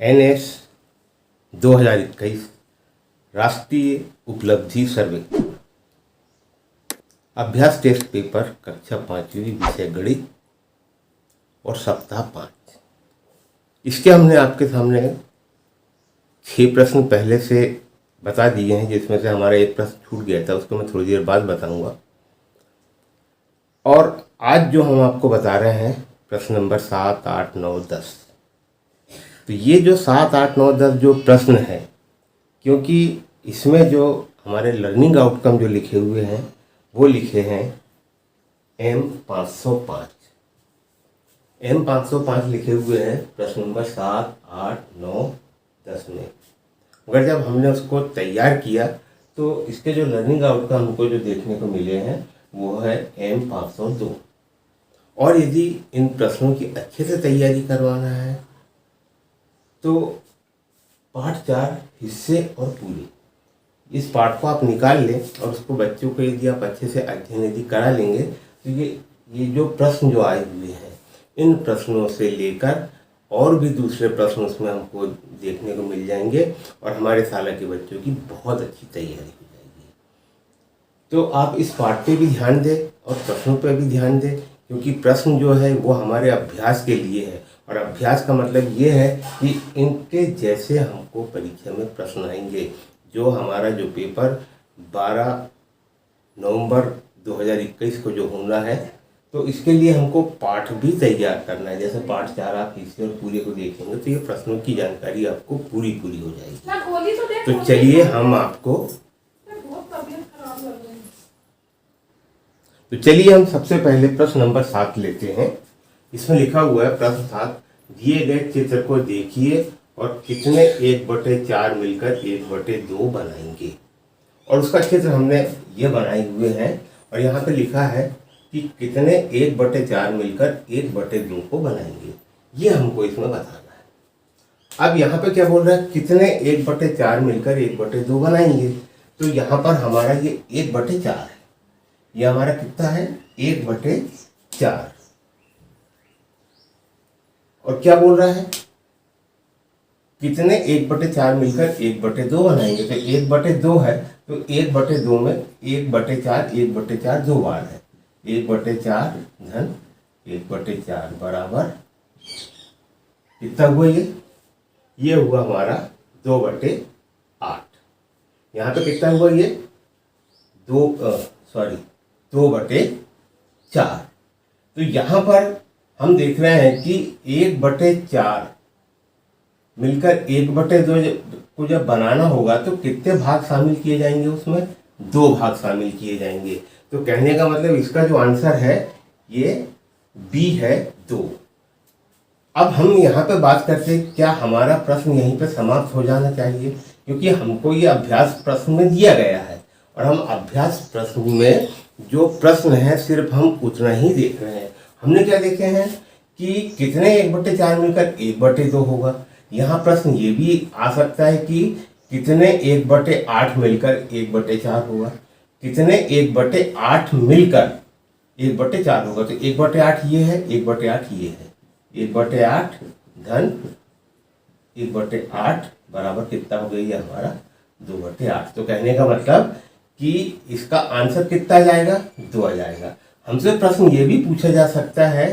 NS 2021 राष्ट्रीय उपलब्धि सर्वे अभ्यास टेस्ट पेपर कक्षा 5वीं विषय गणित और सप्ताह 5। इसके हमने आपके सामने 6 प्रश्न पहले से बता दिए हैं, जिसमें से हमारा एक प्रश्न छूट गया था, उसको मैं थोड़ी देर बाद बताऊंगा। और आज जो हम आपको बता रहे हैं प्रश्न नंबर 7, 8, 9, 10। तो ये जो 7, 8, 9, 10 जो प्रश्न है, क्योंकि इसमें जो हमारे लर्निंग आउटकम जो लिखे हुए हैं वो लिखे हैं M505 लिखे हुए हैं प्रश्न नंबर 7, 8, 9, 10 में। मगर जब हमने उसको तैयार किया तो इसके जो लर्निंग आउटकम हमको जो देखने को मिले हैं वो है M502। और यदि इन प्रश्नों की अच्छे से तैयारी करवाना है तो पाठ 4 हिस्से और पूरी, इस पाठ को आप निकाल लें और उसको बच्चों को यदि आप अच्छे से अध्ययन यदि करा लेंगे तो ये जो प्रश्न जो आए हुए हैं, इन प्रश्नों से लेकर और भी दूसरे प्रश्न उसमें हमको देखने को मिल जाएंगे और हमारे साल के बच्चों की बहुत अच्छी तैयारी हो जाएगी। तो आप इस पाठ पे भी ध्यान दें और प्रश्नों पे भी ध्यान दें, क्योंकि प्रश्न जो है वो हमारे अभ्यास के लिए है। और अभ्यास का मतलब ये है कि इनके जैसे हमको परीक्षा में प्रश्न आएंगे। जो हमारा जो पेपर 12 नवंबर 2021 को जो होना है, तो इसके लिए हमको पाठ भी तैयार करना है। जैसे पाठ 4 आप हिस्से और पूरे को देखेंगे तो ये प्रश्नों की जानकारी आपको पूरी हो जाएगी। तो चलिए हम सबसे पहले प्रश्न नंबर 7 लेते हैं। इसमें लिखा हुआ है प्रश्न 7, दिए गए चित्र को देखिए और कितने 1/4 मिलकर 1/2 बनाएंगे। और उसका चित्र हमने ये बनाए हुए हैं और यहाँ पे लिखा है कि कितने 1/4 मिलकर 1/2 को बनाएंगे, ये हमको इसमें बताना है। अब यहाँ पे क्या बोल रहा है, कितने 1/4 मिलकर 1/2 बनाएंगे। तो यहाँ पर हमारा ये 1/4 है, ये हमारा कितना है 1/4। और क्या बोल रहा है, कितने 1/4 मिलकर 1/2 बनाएंगे। तो 1/2 है तो 1/2 में 1/4 2 बार है। 1/4 धन 1/4 बराबर कितना हुआ, ये हुआ हमारा 2/8। यहाँ पे कितना हुआ, ये 2/4। तो यहाँ पर हम देख रहे हैं कि 1/4 मिलकर 1/2 को जब बनाना होगा तो कितने भाग शामिल किए जाएंगे, उसमें 2 भाग शामिल किए जाएंगे। तो कहने का मतलब इसका जो आंसर है ये बी है 2। अब हम यहाँ पे बात करते हैं, क्या हमारा प्रश्न यहीं पे समाप्त हो जाना चाहिए, क्योंकि हमको ये अभ्यास प्रश्न में दिया गया है और हम अभ्यास प्रश्न में जो प्रश्न है सिर्फ हम उतना ही देख रहे हैं। हमने क्या देखे हैं कि कितने 1/4 मिलकर 1/2 होगा। यहाँ प्रश्न ये भी आ सकता है कि कितने 1/8 मिलकर 1/4 होगा, कितने 1/8 मिलकर 1/4 होगा। तो 1/8 ये है, 1/8 ये है, 1/8 धन 1/8 बराबर कितना हो गया, ये हमारा 2/8। तो कहने का मतलब कि इसका आंसर कितना आ जाएगा, 2 आ जाएगा। हमसे प्रश्न ये भी पूछा जा सकता है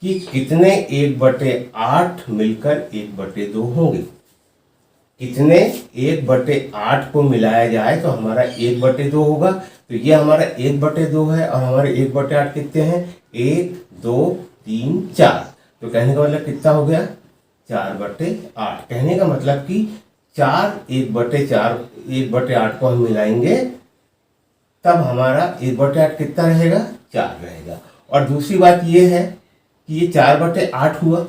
कि कितने 1/8 मिलकर 1/2 होंगे। कितने 1/8 को मिलाया जाए तो हमारा 1/2 होगा। तो ये हमारा 1/2 है और हमारे 1/8 कितने हैं, 1, 2, 3, 4। तो कहने का मतलब कितना हो गया, 4/8। कहने का मतलब कि 4 1/8 को हम मिलाएंगे तब हमारा 1/8 कितना रहेगा, 4 रहेगा। और दूसरी बात ये है कि ये 4/8 हुआ,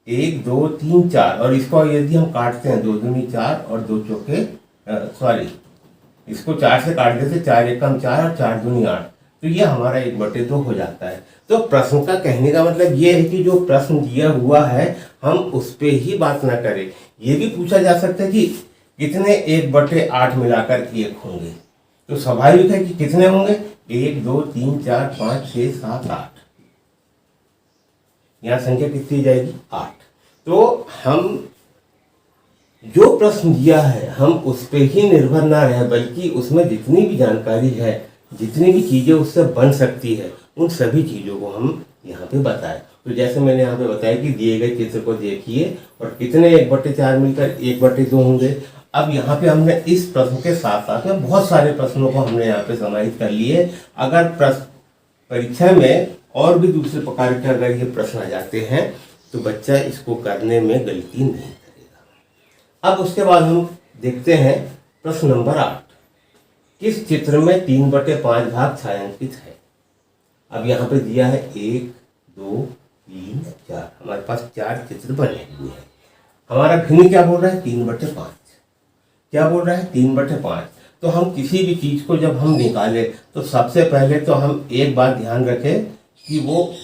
1, 2, 3, 4। और इसको यदि हम काटते हैं 2 दूनी 4 और 2 चौके इसको 4 से काट देते, 4 एकम 4 और 4 दूनी 8। तो ये हमारा 1/2 हो जाता है। तो प्रश्न का कहने का मतलब ये है कि जो प्रश्न दिया हुआ है हम उस पर ही बात ना करें। ये भी पूछा जा सकता है कि कितने 1/8 मिलाकर 1 होंगे। तो स्वाभाविक है कि कितने होंगे, 1, 2, 3, 4, 5, 6, 7, 8। यहाँ संख्या कितनी जाएगी, 8। तो हम जो प्रश्न दिया है हम उस पे ही निर्भर ना रहे, बल्कि उसमें जितनी भी जानकारी है, जितनी भी चीज़ें उससे बन सकती है, उन सभी चीज़ों को हम यहाँ पे बताएं। तो जैसे मैंने यहाँ पे बताया कि दिए गए चित्र को देखिए और कितने 1/4 मिलकर 1/2 होंगे। अब यहाँ पे हमने इस प्रश्न के साथ साथ में बहुत सारे प्रश्नों को हमने यहाँ पे समाहित कर लिए। अगर प्रश्न परीक्षा में और भी दूसरे प्रकार के अगर ये प्रश्न आ जाते हैं तो बच्चा इसको करने में गलती नहीं करेगा। अब उसके बाद हम देखते हैं प्रश्न नंबर 8। किस चित्र में 3/5 भाग छायांकित है? अब यहाँ पे दिया है 1, 2, 3, 4। हमारे पास 4 चित्र बने हुए हैं। हमारा भिन्न क्या बोल रहा है? 3/5। क्या बोल रहा है? 3/5। तो हम किसी भी चीज को जब हम निकाले तो सबसे पहले तो हम एक बात ध्यान रखें कि वो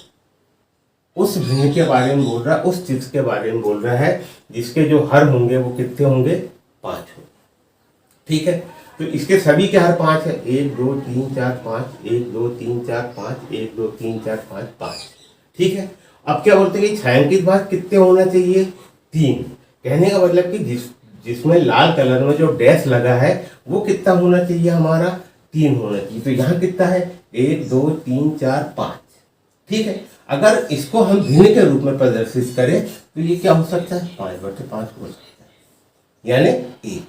उस भिन्न के बारे में बोल रहा है, उस चित्र के बारे में बोल रहा है जिसके जो हर होंगे वो कितने होंगे? 5 होंगे। ठीक है, तो इसके सभी के हर 5 है। 1, 2, 3, 4, 5, 1, 2, 3, 4, 5, 1, 2, 3, 4, 5, 5। ठीक है, अब क्या बोलते हैं कि छायांकित भाग कितने होना चाहिए? 3। कहने का मतलब कि जिसमें लाल कलर में जो डैश लगा है वो कितना होना चाहिए? हमारा 3 होना चाहिए। तो यहाँ कितना है? 1, 2, 3, 4, 5। ठीक है, अगर इसको हम भिन्न के रूप में प्रदर्शित करें तो ये क्या हो सकता है? 5/5 हो सकता है, यानी 1।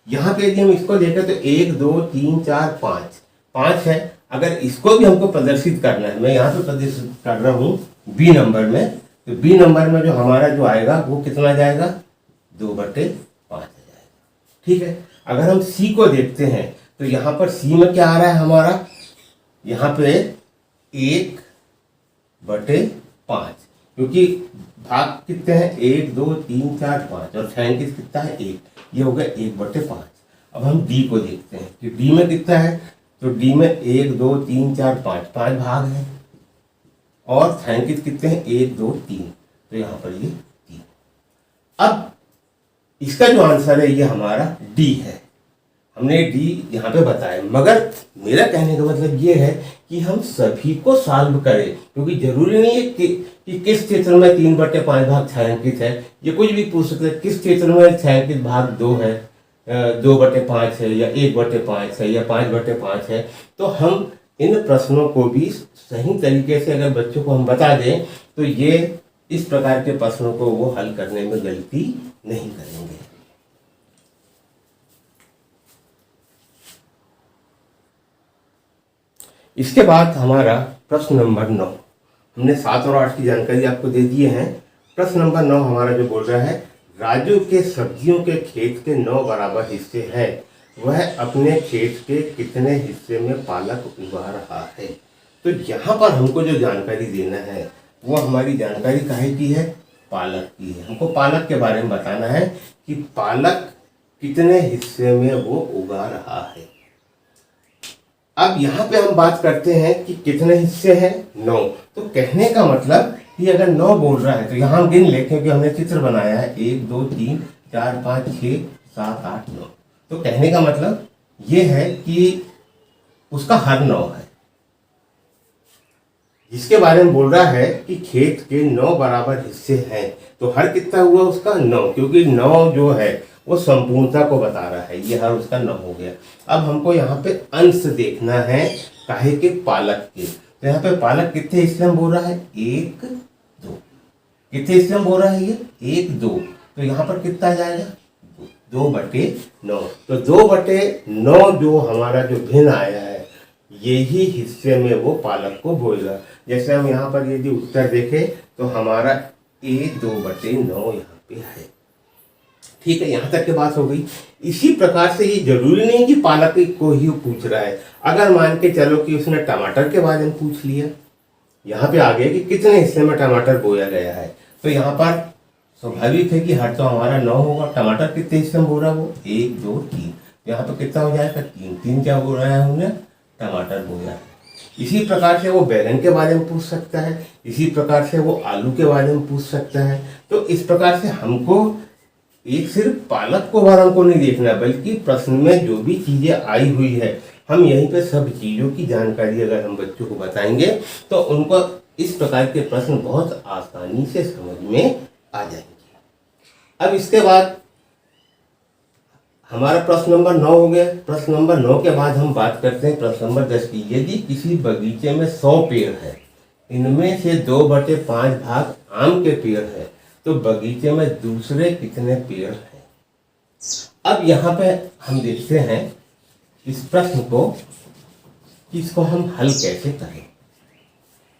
यहाँ पे यदि हम इसको देखें तो 1, 2, 3, 4, 5 है। अगर इसको भी हमको प्रदर्शित करना है, मैं यहाँ पे प्रदर्शित कर रहा हूँ बी नंबर में, तो बी नंबर में जो हमारा जो आएगा वो कितना जाएगा? 2/5 आ जाएगा। ठीक है, अगर हम सी को देखते हैं तो यहाँ पर सी में क्या आ रहा है हमारा? यहाँ पे 1/5, क्योंकि भाग कितने हैं? 1, 2, 3, 4, 5 और छायांकित कितना है? 1। ये हो गया 1/5। अब हम डी को देखते हैं कि डी में कितना है? तो डी में 1, 2, 3, 4, 5 भाग है और छायांकित कितने हैं? 1, 2, 3। तो यहाँ पर ये 3। अब इसका जो आंसर है ये हमारा डी है। हमने डी यहाँ पे बताया, मगर मेरा कहने का मतलब ये है कि हम सभी को सॉल्व करें, क्योंकि जरूरी नहीं है कि किस चित्र में 3/5 भाग छायांकित है। ये कुछ भी पूछ सकते हैं, किस चित्र में छायांकित भाग 2 है, 2/5 है, या 1/5 है, या 5/5 है। तो हम इन प्रश्नों को भी सही तरीके से अगर बच्चों को हम बता दें तो ये इस प्रकार के प्रश्नों को वो हल करने में गलती नहीं करेंगे। इसके बाद हमारा प्रश्न नंबर 9। हमने 7 और 8 की जानकारी आपको दे दिए हैं। प्रश्न नंबर 9 हमारा जो बोल रहा है, राजू के सब्जियों के खेत के 9 बराबर हिस्से हैं, वह अपने खेत के कितने हिस्से में पालक उगा रहा है? तो यहाँ पर हमको जो जानकारी देना है वो हमारी जानकारी काहे की है? पालक की है। हमको पालक के बारे में बताना है कि पालक कितने हिस्से में वो उगा रहा है। अब यहाँ पे हम बात करते हैं कि कितने हिस्से हैं? 9। तो कहने का मतलब कि अगर 9 बोल रहा है तो यहाँ हम गिन लें, क्योंकि हमने चित्र बनाया है 1, 2, 3, 4, 5, 6, 7, 8, 9। तो कहने का मतलब ये है कि उसका हर 9 है। जिसके बारे में बोल रहा है कि खेत के 9 बराबर हिस्से हैं, तो हर कितना हुआ उसका? 9, क्योंकि 9 जो है वो संपूर्णता को बता रहा है। ये हर उसका 9 हो गया। अब हमको यहाँ पे अंश देखना है काहे के? पालक के। तो यहाँ पे पालक कितने हिस्से में बोल रहा है? 1, 2। कितने हिस्से में बोल रहा है ये? 1, 2। तो यहाँ पर कितना आ जाएगा? 2/9। तो 2/9 जो हमारा जो भिन्न आया है यही हिस्से में वो पालक को बोलेगा। जैसे हम यहाँ पर यदि उत्तर देखें तो हमारा A 2/9 यहाँ पे है। ठीक है, यहाँ तक की बात हो गई। इसी प्रकार से ये जरूरी नहीं कि पालक को ही पूछ रहा है। अगर मान के चलो कि उसने टमाटर के बारे में पूछ लिया, यहाँ पे आ गया कि कितने हिस्से में टमाटर बोया गया है, तो यहाँ पर स्वाभाविक है कि हर तो हमारा 9 होगा। टमाटर कितने हिस्से में बोला? वो 1, 2, 3। यहाँ पे कितना हो जाएगा? 3। 3 क्या बोल रहा है? हमने टमाटर बोया है। इसी प्रकार से वो बैगन के बारे में पूछ सकता है, इसी प्रकार से वो आलू के बारे में पूछ सकता है। तो इस प्रकार से हमको एक सिर्फ पालक को बार हमको नहीं देखना, बल्कि प्रश्न में जो भी चीजें आई हुई है हम यहीं पे सब चीजों की जानकारी अगर हम बच्चों को बताएंगे तो उनको इस प्रकार के प्रश्न बहुत आसानी से समझ में आ जाएंगे। अब इसके बाद हमारा प्रश्न नंबर 9 हो गया। प्रश्न नंबर 9 के बाद हम बात करते हैं प्रश्न नंबर 10 की। यदि किसी बगीचे में 100 पेड़ है, इनमें से 2/5 भाग आम के पेड़ है, तो बगीचे में दूसरे कितने पेड़ हैं? अब यहाँ पे हम देखते हैं इस प्रश्न को कि इसको हम हल कैसे करें।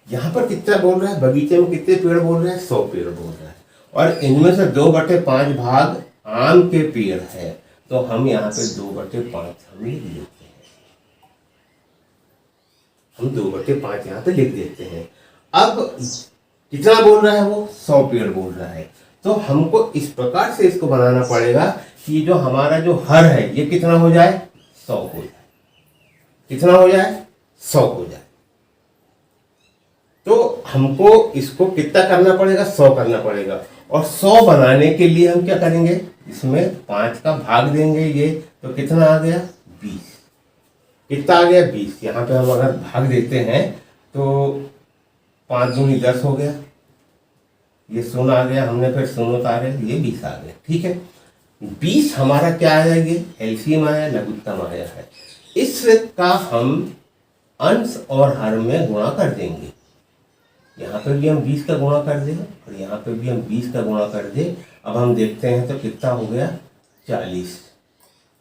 यहाँ पर कितना बोल रहा है, बगीचे में कितने पेड़ बोल रहे हैं, 100 पेड़ बोल रहा है, और इनमें से 2/5 भाग आम के पेड़ है, तो हम यहाँ पे 2/5 हम लिख देते हैं। हम 2/5 यहाँ पे लिख देते हैं। अब कितना बोल रहा है वो, 100 पेड़ बोल रहा है, तो हमको इस प्रकार से इसको बनाना पड़ेगा कि जो हमारा जो हर है ये कितना हो जाए, 100 हो जाए। कितना हो जाए, 100 हो जाए। तो हमको इसको कितना करना पड़ेगा, 100 करना पड़ेगा। और 100 बनाने के लिए हम क्या करेंगे, इसमें 5 का भाग देंगे ये, तो कितना आ गया, 20। कितना आ गया, 20। यहाँ पे हम अगर भाग देते हैं तो 5 दूनी 10 हो गया, ये 0 आ गया, हमने फिर 0 उतारे, ये 20 आ गया। ठीक है, 20 हमारा क्या आया, ये एलसीएम आया, लघुत्तम आया है। इसका हम अंश और हर में गुणा कर देंगे। यहाँ पे भी हम 20 का गुणा कर दें और यहाँ पे भी हम 20 का गुणा कर दें। अब हम देखते हैं तो कितना हो गया, 40,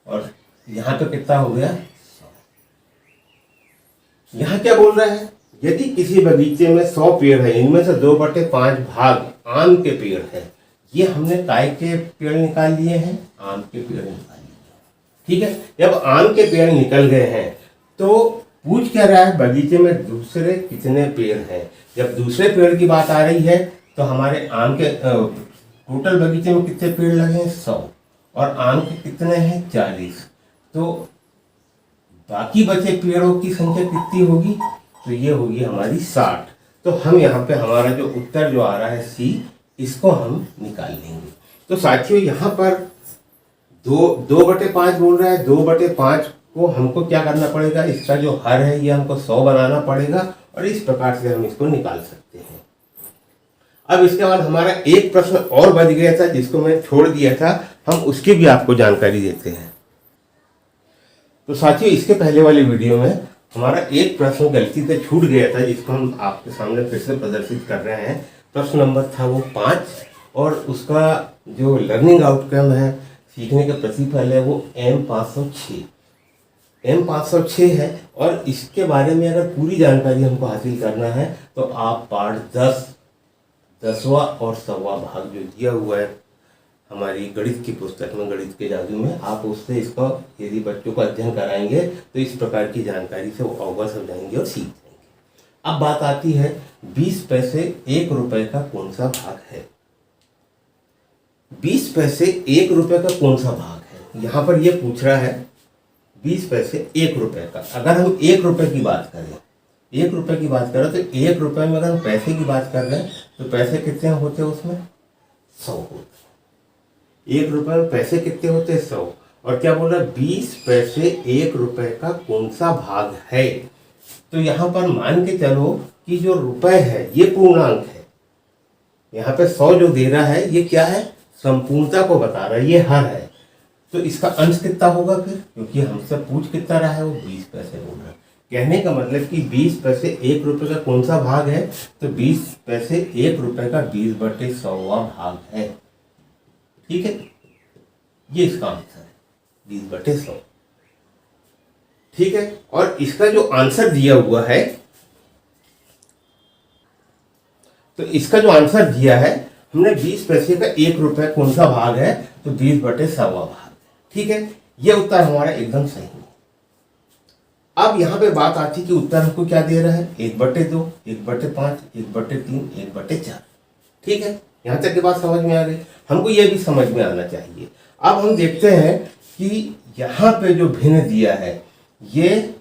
और यहाँ पे कितना हो गया, 100। यहाँ क्या बोल रहा है, यदि किसी बगीचे में 100 पेड़ है, इनमें से 2/5 भाग आम के पेड़ है। ये हमने काय के पेड़ निकाल लिए हैं, आम के पेड़ निकाल लिए। ठीक है, जब आम के पेड़ निकल गए हैं तो पूछ क्या रहा है, बगीचे में दूसरे कितने पेड़ हैं। जब दूसरे पेड़ की बात आ रही है तो हमारे आम के टोटल बगीचे में कितने पेड़ लगे हैं, 100, और आम के कितने हैं, 40। तो बाकी बचे पेड़ों की संख्या कितनी होगी, तो ये होगी हमारी 60। तो हम यहाँ पे हमारा जो उत्तर जो आ रहा है सी, इसको हम निकाल लेंगे। तो साथियों यहाँ पर 2/5 बोल रहा है, 2/5 को हमको क्या करना पड़ेगा, इसका जो हर है ये हमको 100 बनाना पड़ेगा, और इस प्रकार से हम इसको निकाल सकते हैं। अब इसके बाद हमारा एक प्रश्न और बच गया था जिसको मैं छोड़ दिया था, हम उसकी भी आपको जानकारी देते हैं। तो साथियों इसके पहले वाली वीडियो में हमारा एक प्रश्न गलती से छूट गया था, जिसको हम आपके सामने फिर से प्रदर्शित कर रहे हैं। प्रश्न नंबर था वो 5, और उसका जो लर्निंग आउटकम है, सीखने का प्रतिफल है, वो M506 है। और इसके बारे में अगर पूरी जानकारी हमको हासिल करना है तो आप पार्ट 10, 10वां और 100वां भाग जो दिया हुआ है हमारी गणित की पुस्तक में, गणित के जादू में, आप उससे इसका यदि बच्चों को अध्ययन कराएंगे तो इस प्रकार की जानकारी से वो अवगत हो जाएंगे और सीख जाएंगे। अब बात आती है 20 पैसे 1 रुपए का कौन सा भाग है। 20 पैसे 1 रुपए का कौन सा भाग है, यहाँ पर ये पूछ रहा है 20 पैसे 1 रुपए का। अगर हम 1 रुपए की बात करें, 1 रुपए की बात करें तो 1 रुपए में अगर हम पैसे की बात कर रहे हैं तो पैसे कितने होते हैं उसमें, 100 होते हैं। 1 रुपए में पैसे कितने होते हैं, 100। और क्या बोल रहा है, 20 पैसे 1 रुपए का कौन सा भाग है। तो यहाँ पर मान के चलो कि जो रुपए है ये पूर्णांक है, यहाँ पे 100 जो दे रहा है ये क्या है, संपूर्णता को बता रहा है, ये हर है। तो इसका अंश कितना होगा फिर, क्योंकि हमसे पूछ कितना रहा है, वो 20 पैसे बोल रहा है। कहने का मतलब कि 20 पैसे 1 रुपए का कौन सा भाग है, तो 20 पैसे 1 रुपए का 20/100वां भाग है। ठीक है, ये इसका आंसर है 20/100। ठीक है, और इसका जो आंसर दिया हुआ है, तो इसका जो आंसर दिया है हमने 20 पैसे का 1 रुपए कौन सा भाग है, तो 20/100वां भाग। ठीक है, ये उत्तर हमारा एकदम सही है। अब यहाँ पे बात आती कि उत्तर हमको क्या दे रहा है, 1/2, 1/5, 1/3, 1/4। ठीक है, यहाँ तक की बात समझ में आ गई। हमको ये भी समझ में आना चाहिए। अब हम देखते हैं कि यहाँ पे जो भिन्न दिया है, ये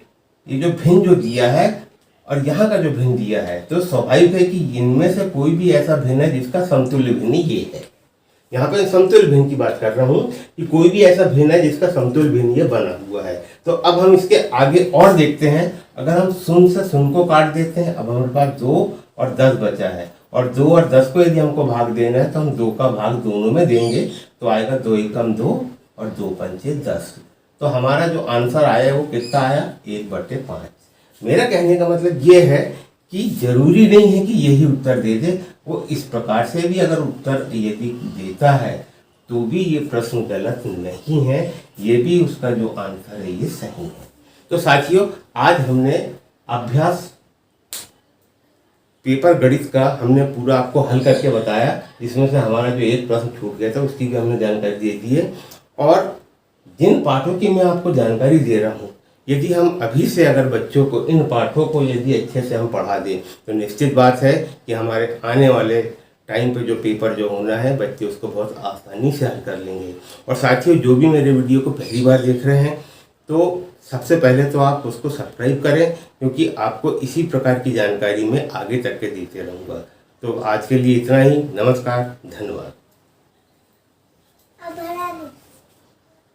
जो भिन्न जो दिया है और यहाँ का जो भिन्न दिया है, तो स्वाभाविक है कि इनमें से कोई भी ऐसा भिन्न है जिसका समतुल्य भिन्न ये है। यहाँ पे समतुल्य भिन्न की बात कर रहा हूँ कि कोई भी ऐसा भिन्न है जिसका समतुल्य भिन्न ये बना हुआ है। तो अब हम इसके आगे और देखते हैं। अगर हम 0 से 0 को काट देते हैं, अब हमारे पास 2 और 10 बचा है, और 2 और 10 को यदि हमको भाग देना है तो हम 2 का भाग दोनों में देंगे, तो आएगा 2 एकम 2, और 2 पंचे 10। तो हमारा जो आंसर आया वो कितना आया, 1/5। मेरा कहने का मतलब ये है कि जरूरी नहीं है कि यही उत्तर दे दे, वो इस प्रकार से भी अगर उत्तर यदि देता है तो भी ये प्रश्न गलत नहीं है, ये भी उसका जो आंसर है ये सही है। तो साथियों, आज हमने अभ्यास पेपर गणित का हमने पूरा आपको हल करके बताया, जिसमें से हमारा जो एक प्रश्न छूट गया था उसकी भी हमने जानकारी दे दी है। और जिन पाठों की मैं आपको जानकारी दे रहा हूँ, यदि हम अभी से अगर बच्चों को इन पाठों को यदि अच्छे से हम पढ़ा दें तो निश्चित बात है कि हमारे आने वाले टाइम पे जो पेपर जो होना है बच्चे उसको बहुत आसानी से हल कर लेंगे। और साथियों, जो भी मेरे वीडियो को पहली बार देख रहे हैं तो सबसे पहले तो आप उसको सब्सक्राइब करें, क्योंकि आपको इसी प्रकार की जानकारी मैं आगे तक के देते रहूँगा। तो आज के लिए इतना ही। नमस्कार, धन्यवाद।